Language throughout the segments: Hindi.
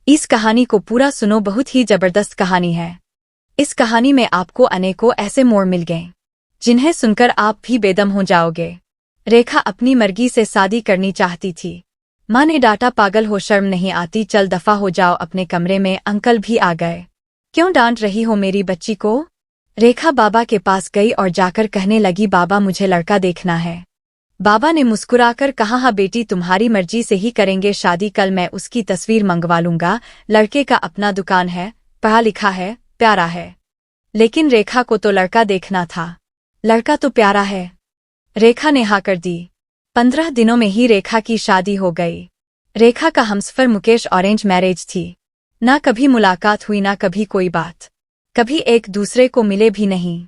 इस कहानी को पूरा सुनो, बहुत ही जबरदस्त कहानी है। इस कहानी में आपको अनेकों ऐसे मोड़ मिल गए जिन्हें सुनकर आप भी बेदम हो जाओगे। रेखा अपनी मर्जी से शादी करनी चाहती थी। माँ ने डांटा, पागल हो, शर्म नहीं आती, चल दफा हो जाओ अपने कमरे में। अंकल भी आ गए। क्यों डांट रही हो मेरी बच्ची को? रेखा बाबा के पास गई और जाकर कहने लगी, बाबा मुझे लड़का देखना है। बाबा ने मुस्कुराकर कहा, हाँ बेटी, तुम्हारी मर्जी से ही करेंगे शादी। कल मैं उसकी तस्वीर मंगवा लूंगा। लड़के का अपना दुकान है, पढ़ा लिखा है, प्यारा है। लेकिन रेखा को तो लड़का देखना था। लड़का तो प्यारा है। रेखा ने हाँ कर दी। 15 दिनों में ही रेखा की शादी हो गई। रेखा का हमसफर मुकेश अरेंज मैरिज थी। ना कभी मुलाकात हुई, ना कभी कोई बात। कभी एक दूसरे को मिले भी नहीं।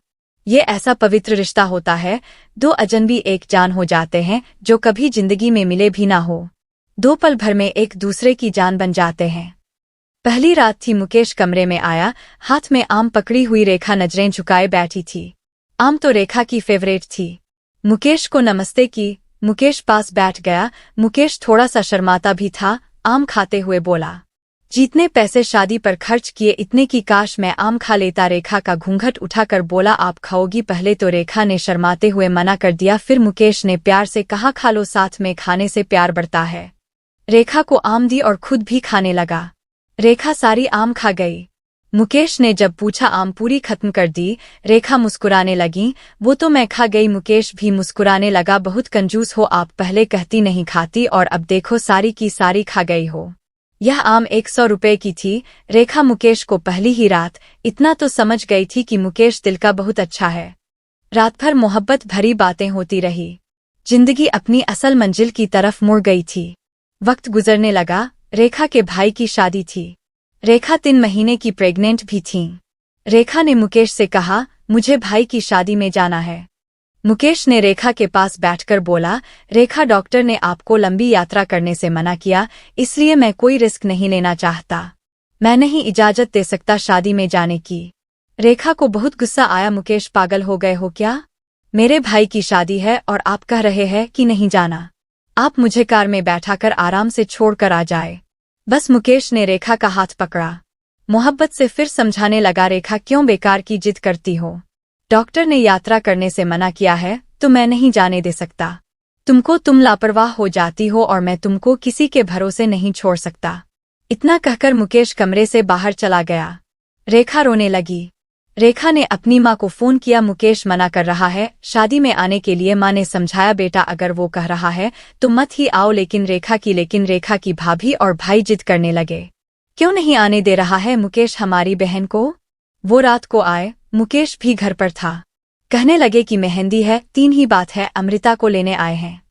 ये ऐसा पवित्र रिश्ता होता है, दो अजनबी एक जान हो जाते हैं, जो कभी जिंदगी में मिले भी ना हो। 2 पल भर में एक दूसरे की जान बन जाते हैं। पहली रात थी। मुकेश कमरे में आया, हाथ में आम पकड़ी हुई रेखा नजरें झुकाए बैठी थी। आम तो रेखा की फेवरेट थी। मुकेश को नमस्ते की। मुकेश पास बैठ गया। मुकेश थोड़ा सा शर्माता भी था। आम खाते हुए बोला, जितने पैसे शादी पर खर्च किए इतने की काश मैं आम खा लेता। रेखा का घूंघट उठाकर बोला, आप खाओगी? पहले तो रेखा ने शर्माते हुए मना कर दिया, फिर मुकेश ने प्यार से कहा, खा लो, साथ में खाने से प्यार बढ़ता है। रेखा को आम दी और खुद भी खाने लगा। रेखा सारी आम खा गई। मुकेश ने जब पूछा, आम पूरी खत्म कर दी? रेखा मुस्कुराने लगी, वो तो मैं खा गई। मुकेश भी मुस्कुराने लगा, बहुत कंजूस हो आप, पहले कहती नहीं खाती और अब देखो सारी की सारी खा गई हो। यह आम 100 रुपए की थी। रेखा मुकेश को पहली ही रात इतना तो समझ गई थी कि मुकेश दिल का बहुत अच्छा है। रात भर मोहब्बत भरी बातें होती रही। जिंदगी अपनी असल मंजिल की तरफ मुड़ गई थी। वक्त गुजरने लगा। रेखा के भाई की शादी थी। रेखा 3 महीने की प्रेग्नेंट भी थी। रेखा ने मुकेश से कहा, मुझे भाई की शादी में जाना है। मुकेश ने रेखा के पास बैठकर बोला, रेखा, डॉक्टर ने आपको लंबी यात्रा करने से मना किया, इसलिए मैं कोई रिस्क नहीं लेना चाहता। मैं नहीं इजाजत दे सकता शादी में जाने की। रेखा को बहुत गुस्सा आया। मुकेश, पागल हो गए हो क्या? मेरे भाई की शादी है और आप कह रहे हैं कि नहीं जाना। आप मुझे कार में बैठाकर आराम से छोड़कर आ जाए। बस। मुकेश ने रेखा का हाथ पकड़ा। मोहब्बत से फिर समझाने लगा, रेखा क्यों बेकार की जिद करती हो? डॉक्टर ने यात्रा करने से मना किया है तो मैं नहीं जाने दे सकता। तुम लापरवाह हो जाती हो और मैं तुमको किसी के भरोसे नहीं छोड़ सकता। इतना कहकर मुकेश कमरे से बाहर चला गया। रेखा रोने लगी। रेखा ने अपनी माँ को फोन किया, मुकेश मना कर रहा है शादी में आने के लिए। माँ ने समझाया, बेटा अगर वो कह रहा है तो मत ही आओ। लेकिन रेखा की भाभी और भाई जिद करने लगे। क्यों नहीं आने दे रहा है मुकेश हमारी बहन को? वो रात को आए। मुकेश भी घर पर था। कहने लगे कि मेहंदी है, 3 ही बात है, अमृता को लेने आए हैं।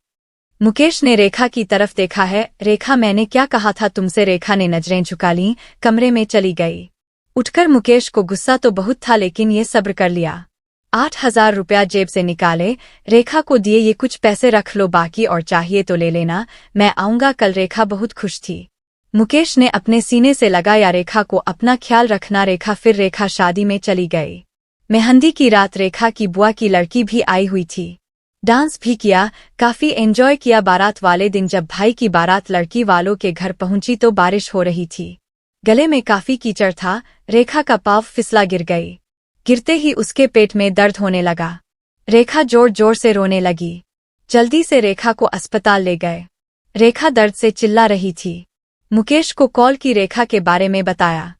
मुकेश ने रेखा की तरफ देखा है। रेखा, मैंने क्या कहा था तुमसे? रेखा ने नजरें झुका लीं, कमरे में चली गई। उठकर मुकेश को गुस्सा तो बहुत था लेकिन ये सब्र कर लिया। 8000 रुपया जेब से निकाले, रेखा को दिए, ये कुछ पैसे रख लो, बाकी और चाहिए तो ले लेना, मैं आऊंगा कल। रेखा बहुत खुश थी। मुकेश ने अपने सीने से लगाया, रेखा को अपना ख्याल रखना। रेखा शादी में चली गई। मेहंदी की रात रेखा की बुआ की लड़की भी आई हुई थी। डांस भी किया, काफी एंजॉय किया। बारात वाले दिन जब भाई की बारात लड़की वालों के घर पहुंची तो बारिश हो रही थी। गले में काफी कीचड़ था। रेखा का पाँव फिसला, गिर गई। गिरते ही उसके पेट में दर्द होने लगा। रेखा जोर जोर से रोने लगी। जल्दी से रेखा को अस्पताल ले गए। रेखा दर्द से चिल्ला रही थी। मुकेश को कॉल की, रेखा के बारे में बताया।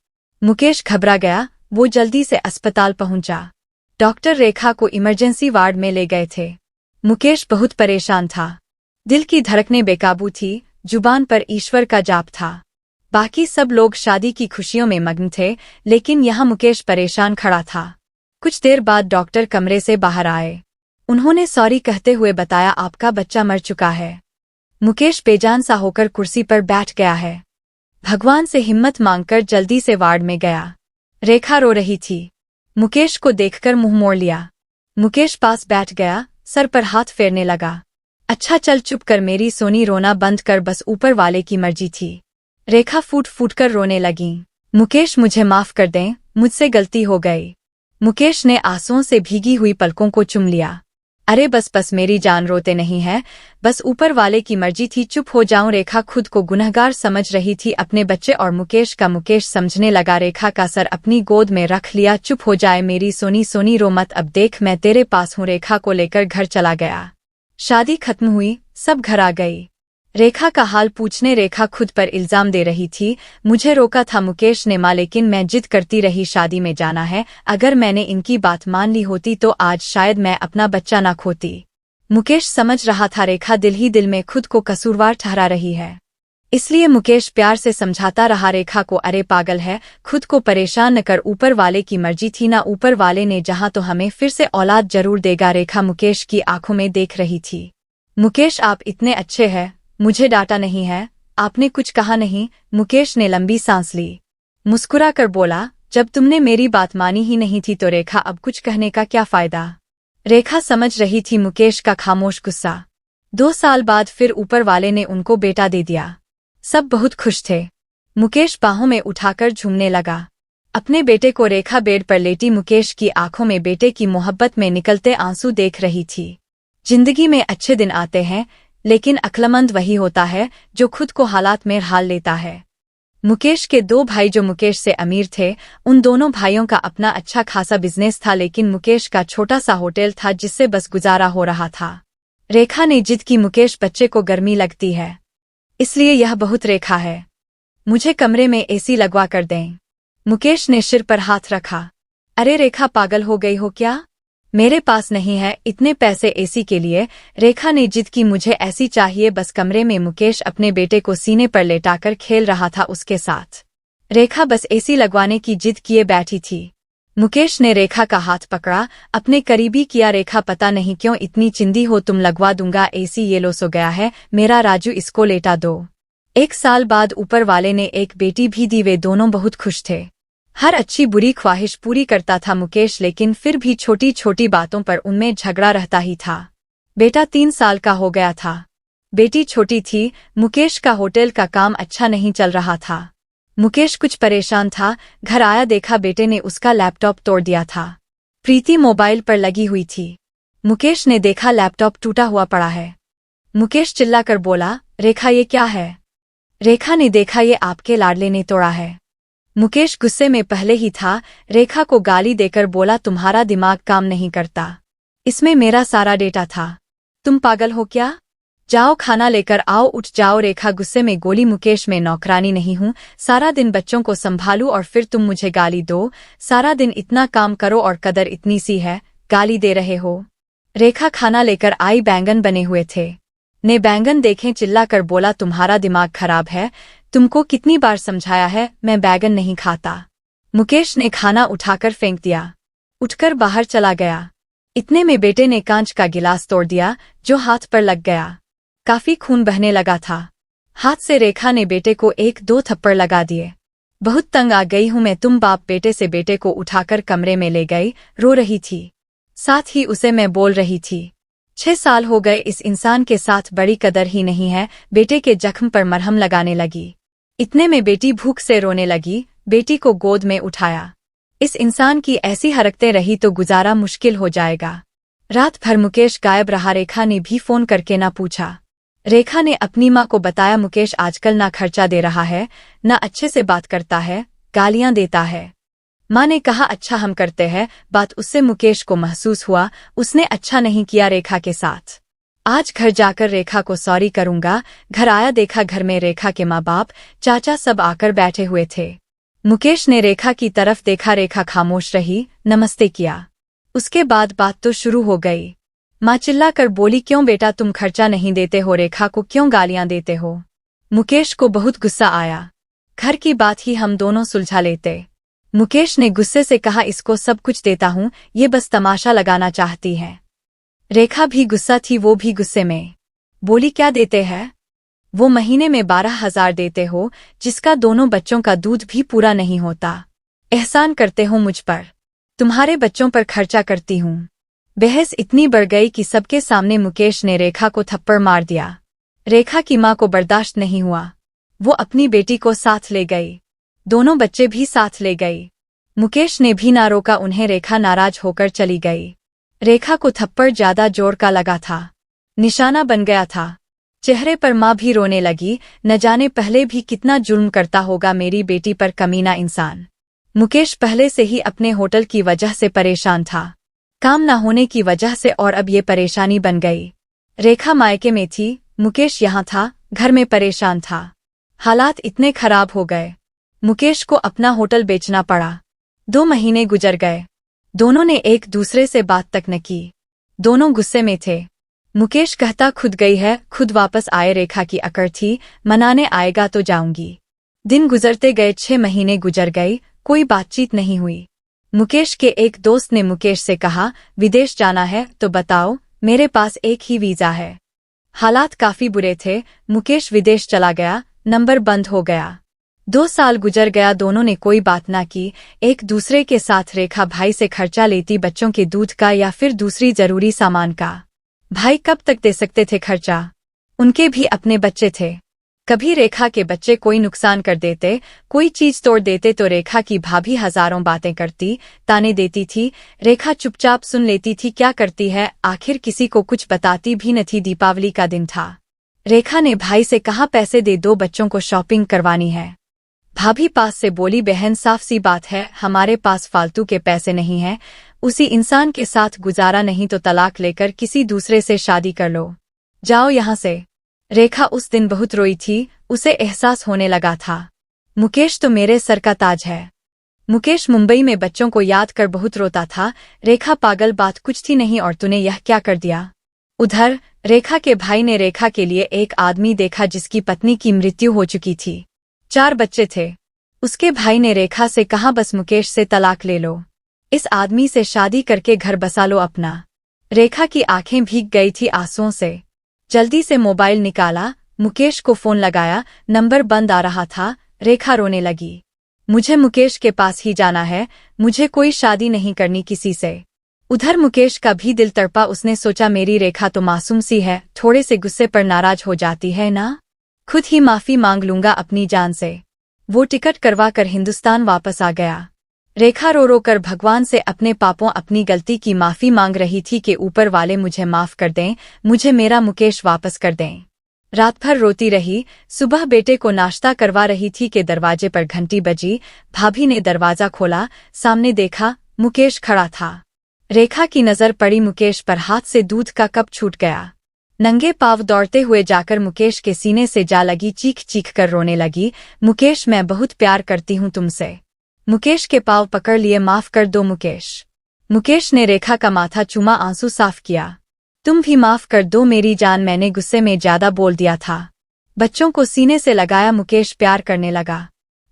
मुकेश घबरा गया। वो जल्दी से अस्पताल पहुंचा। डॉक्टर रेखा को इमरजेंसी वार्ड में ले गए थे। मुकेश बहुत परेशान था। दिल की धड़कनें बेकाबू थी। जुबान पर ईश्वर का जाप था। बाकी सब लोग शादी की खुशियों में मग्न थे, लेकिन यहाँ मुकेश परेशान खड़ा था। कुछ देर बाद डॉक्टर कमरे से बाहर आए। उन्होंने सॉरी कहते हुए बताया, आपका बच्चा मर चुका है। मुकेश बेजान सा होकर कुर्सी पर बैठ गया है। भगवान से हिम्मत मांगकर जल्दी से वार्ड में गया। रेखा रो रही थी। मुकेश को देखकर मुंह मोड़ लिया। मुकेश पास बैठ गया, सर पर हाथ फेरने लगा। अच्छा चल चुप कर मेरी सोनी, रोना बंद कर, बस ऊपर वाले की मर्जी थी। रेखा फूट फूट कर रोने लगी। मुकेश, मुझे माफ कर दें, मुझसे गलती हो गई। मुकेश ने आंसुओं से भीगी हुई पलकों को चूम लिया। अरे बस बस मेरी जान, रोते नहीं है, बस ऊपर वाले की मर्जी थी, चुप हो जाऊं। रेखा खुद को गुनहगार समझ रही थी अपने बच्चे और मुकेश का। मुकेश समझने लगा, रेखा का सर अपनी गोद में रख लिया। चुप हो जाए मेरी सोनी, सोनी रो मत, अब देख मैं तेरे पास हूं। रेखा को लेकर घर चला गया। शादी खत्म हुई, सब घर आ गई। रेखा का हाल पूछने रेखा खुद पर इल्जाम दे रही थी, मुझे रोका था मुकेश ने माँ, लेकिन मैं जिद करती रही, शादी में जाना है। अगर मैंने इनकी बात मान ली होती तो आज शायद मैं अपना बच्चा ना खोती। मुकेश समझ रहा था रेखा दिल ही दिल में खुद को कसूरवार ठहरा रही है, इसलिए मुकेश प्यार से समझाता रहा रेखा को, अरे पागल है, खुद को परेशान न कर, ऊपर वाले की मर्जी थी ना, ऊपर वाले ने जहां तो हमें फिर से औलाद जरूर देगा। रेखा मुकेश की आंखों में देख रही थी, मुकेश आप इतने अच्छे हैं, मुझे डांटा नहीं है, आपने कुछ कहा नहीं। मुकेश ने लंबी सांस ली, मुस्कुरा कर बोला, जब तुमने मेरी बात मानी ही नहीं थी तो रेखा अब कुछ कहने का क्या फायदा। रेखा समझ रही थी मुकेश का खामोश गुस्सा। 2 साल बाद फिर ऊपर वाले ने उनको बेटा दे दिया। सब बहुत खुश थे। मुकेश बाहों में उठाकर झूमने लगा अपने बेटे को। रेखा बेड पर लेटी मुकेश की आंखों में बेटे की मोहब्बत में निकलते आंसू देख रही थी। जिंदगी में अच्छे दिन आते हैं, लेकिन अक्लमंद वही होता है जो खुद को हालात में ढाल लेता है। मुकेश के 2 भाई जो मुकेश से अमीर थे, उन दोनों भाइयों का अपना अच्छा खासा बिजनेस था, लेकिन मुकेश का छोटा सा होटल था जिससे बस गुजारा हो रहा था। रेखा ने जिद की, मुकेश बच्चे को गर्मी लगती है, इसलिए यह बहुत रेखा है, मुझे कमरे में एसी लगवा कर दें। मुकेश ने सिर पर हाथ रखा, अरे रेखा पागल हो गई हो क्या, मेरे पास नहीं है इतने पैसे एसी के लिए। रेखा ने जिद की, मुझे ऐसी चाहिए बस कमरे में। मुकेश अपने बेटे को सीने पर लेटाकर खेल रहा था उसके साथ। रेखा बस एसी लगवाने की जिद किए बैठी थी। मुकेश ने रेखा का हाथ पकड़ा, अपने करीबी किया। रेखा पता नहीं क्यों इतनी चिंदी हो, तुम लगवा दूंगा एसी, ये लो सो गया है मेरा राजू, इसको लेटा दो। 1 साल बाद ऊपर वाले ने एक बेटी भी दी, वे दोनों बहुत खुश थे। हर अच्छी बुरी ख्वाहिश पूरी करता था मुकेश, लेकिन फिर भी छोटी छोटी बातों पर उनमें झगड़ा रहता ही था। बेटा 3 साल का हो गया था, बेटी छोटी थी। मुकेश का होटल का काम अच्छा नहीं चल रहा था। मुकेश कुछ परेशान था, घर आया देखा बेटे ने उसका लैपटॉप तोड़ दिया था। प्रीति मोबाइल पर लगी हुई थी। मुकेश ने देखा लैपटॉप टूटा हुआ पड़ा है। मुकेश चिल्लाकर बोला, रेखा ये क्या है। रेखा ने देखा, ये आपके लाडले ने तोड़ा है। मुकेश गुस्से में पहले ही था, रेखा को गाली देकर बोला, तुम्हारा दिमाग काम नहीं करता, इसमें मेरा सारा डेटा था, तुम पागल हो क्या, जाओ खाना लेकर आओ, उठ जाओ। रेखा गुस्से में गोली, मुकेश मैं नौकरानी नहीं हूँ, सारा दिन बच्चों को संभालूं और फिर तुम मुझे गाली दो, सारा दिन इतना काम करो और कदर इतनी सी है, गाली दे रहे हो। रेखा खाना लेकर आई, बैंगन बने हुए थे, ने बैंगन देखें, चिल्लाकर बोला, तुम्हारा दिमाग खराब है, तुमको कितनी बार समझाया है, मैं बैंगन नहीं खाता। मुकेश ने खाना उठाकर फेंक दिया, उठकर बाहर चला गया। इतने में बेटे ने कांच का गिलास तोड़ दिया, जो हाथ पर लग गया। काफी खून बहने लगा था। हाथ से रेखा ने बेटे को 1-2 थप्पड़ लगा दिए। बहुत तंग आ गई हूं मैं, तुम बाप बेटे से बेटे को उठाकर कमरे में ले गई, रो रही थी, साथ ही उसे मैं बोल रही थी, 6 साल हो गए इस इंसान के साथ, बड़ी कदर ही नहीं है। बेटे के जख्म पर मरहम लगाने लगी। इतने में बेटी भूख से रोने लगी, बेटी को गोद में उठाया। इस इंसान की ऐसी हरकतें रही तो गुजारा मुश्किल हो जाएगा। रात भर मुकेश गायब रहा, रेखा ने भी फोन करके ना पूछा। रेखा ने अपनी माँ को बताया, मुकेश आजकल ना खर्चा दे रहा है, ना अच्छे से बात करता है, गालियां देता है। माँ ने कहा, अच्छा हम करते हैं बात। उससे मुकेश को महसूस हुआ उसने अच्छा नहीं किया रेखा के साथ। आज घर जाकर रेखा को सॉरी करूंगा। घर आया देखा घर में रेखा के माँ बाप, चाचा सब आकर बैठे हुए थे। मुकेश ने रेखा की तरफ देखा, रेखा खामोश रही, नमस्ते किया। उसके बाद बात तो शुरू हो गई। माँ चिल्लाकर बोली, क्यों बेटा तुम खर्चा नहीं देते हो, रेखा को क्यों गालियां देते हो। मुकेश को बहुत गुस्सा आया, घर की बात ही हम दोनों सुलझा लेते। मुकेश ने गुस्से से कहा, इसको सब कुछ देता हूँ, ये बस तमाशा लगाना चाहती है। रेखा भी गुस्सा थी, वो भी गुस्से में बोली, क्या देते हैं, वो महीने में 12,000 देते हो, जिसका दोनों बच्चों का दूध भी पूरा नहीं होता। एहसान करते हो मुझ पर, तुम्हारे बच्चों पर खर्चा करती हूँ। बहस इतनी बढ़ गई कि सबके सामने मुकेश ने रेखा को थप्पड़ मार दिया। रेखा की माँ को बर्दाश्त नहीं हुआ, वो अपनी बेटी को साथ ले गई, दोनों बच्चे भी साथ ले गई। मुकेश ने भी ना रोका उन्हें, रेखा नाराज होकर चली गई। रेखा को थप्पड़ ज्यादा जोर का लगा था, निशाना बन गया था। चेहरे पर माँ भी रोने लगी, न जाने पहले भी कितना जुल्म करता होगा मेरी बेटी पर कमीना इंसान। मुकेश पहले से ही अपने होटल की वजह से परेशान था, काम न होने की वजह से, और अब ये परेशानी बन गई। रेखा मायके में थी, मुकेश यहाँ था, घर में परेशान था। हालात इतने खराब हो गए, मुकेश को अपना होटल बेचना पड़ा। 2 महीने गुजर गए, दोनों ने एक दूसरे से बात तक न की। दोनों गुस्से में थे। मुकेश कहता खुद गई है, खुद वापस आए। रेखा की अकड़ थी, मनाने आएगा तो जाऊंगी। दिन गुजरते गए, 6 महीने गुजर गए, कोई बातचीत नहीं हुई। मुकेश के एक दोस्त ने मुकेश से कहा, विदेश जाना है तो बताओ, मेरे पास एक ही वीजा है। हालात काफी बुरे थे, मुकेश विदेश चला गया, नंबर बंद हो गया। 2 साल गुजर गया, दोनों ने कोई बात ना की एक दूसरे के साथ। रेखा भाई से खर्चा लेती, बच्चों के दूध का या फिर दूसरी जरूरी सामान का। भाई कब तक दे सकते थे खर्चा, उनके भी अपने बच्चे थे। कभी रेखा के बच्चे कोई नुकसान कर देते, कोई चीज तोड़ देते तो रेखा की भाभी हजारों बातें करती, ताने देती थी। रेखा चुपचाप सुन लेती थी, क्या करती है, आखिर किसी को कुछ बताती भी न थी। दीपावली का दिन था, रेखा ने भाई से कहा, पैसे दे दो, बच्चों को शॉपिंग करवानी है। भाभी पास से बोली, बहन साफ सी बात है, हमारे पास फालतू के पैसे नहीं हैं। उसी इंसान के साथ गुजारा नहीं तो तलाक लेकर किसी दूसरे से शादी कर लो, जाओ यहाँ से। रेखा उस दिन बहुत रोई थी, उसे एहसास होने लगा था, मुकेश तो मेरे सर का ताज है। मुकेश मुंबई में बच्चों को याद कर बहुत रोता था। रेखा पागल, बात कुछ थी नहीं और तूने यह क्या कर दिया। उधर रेखा के भाई ने रेखा के लिए एक आदमी देखा जिसकी पत्नी की मृत्यु हो चुकी थी, 4 बच्चे थे। उसके भाई ने रेखा से कहा, बस मुकेश से तलाक ले लो, इस आदमी से शादी करके घर बसा लो अपना। रेखा की आंखें भीग गई थी आंसुओं से, जल्दी से मोबाइल निकाला, मुकेश को फोन लगाया, नंबर बंद आ रहा था। रेखा रोने लगी, मुझे मुकेश के पास ही जाना है, मुझे कोई शादी नहीं करनी किसी से। उधर मुकेश का भी दिल तड़पा, उसने सोचा मेरी रेखा तो मासूम सी है, थोड़े से गुस्से पर नाराज हो जाती है ना, खुद ही माफी मांग लूंगा अपनी जान से। वो टिकट करवा कर हिंदुस्तान वापस आ गया। रेखा रो रो कर भगवान से अपने पापों, अपनी गलती की माफी मांग रही थी कि ऊपर वाले मुझे माफ कर दें, मुझे मेरा मुकेश वापस कर दें। रात भर रोती रही, सुबह बेटे को नाश्ता करवा रही थी कि दरवाजे पर घंटी बजी। भाभी ने दरवाजा खोला, सामने देखा, मुकेश खड़ा था। रेखा की नजर पड़ी मुकेश पर, हाथ से दूध का कप छूट गया। नंगे पांव दौड़ते हुए जाकर मुकेश के सीने से जा लगी, चीख चीख कर रोने लगी, मुकेश मैं बहुत प्यार करती हूँ तुमसे। मुकेश के पांव पकड़ लिए, माफ कर दो मुकेश। मुकेश ने रेखा का माथा चूमा, आंसू साफ किया, तुम भी माफ कर दो मेरी जान, मैंने गुस्से में ज्यादा बोल दिया था। बच्चों को सीने से लगाया, मुकेश प्यार करने लगा।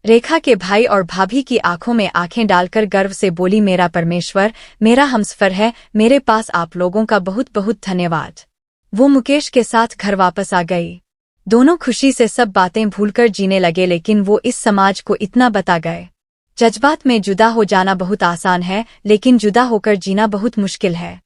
रेखा के भाई और भाभी की आंखों में आंखें डालकर गर्व से बोली, मेरा परमेश्वर, मेरा हमसफर है, मेरे पास आप लोगों का बहुत बहुत धन्यवाद। वो मुकेश के साथ घर वापस आ गई। दोनों खुशी से सब बातें भूलकर जीने लगे, लेकिन वो इस समाज को इतना बता गए, जज्बात में जुदा हो जाना बहुत आसान है, लेकिन जुदा होकर जीना बहुत मुश्किल है।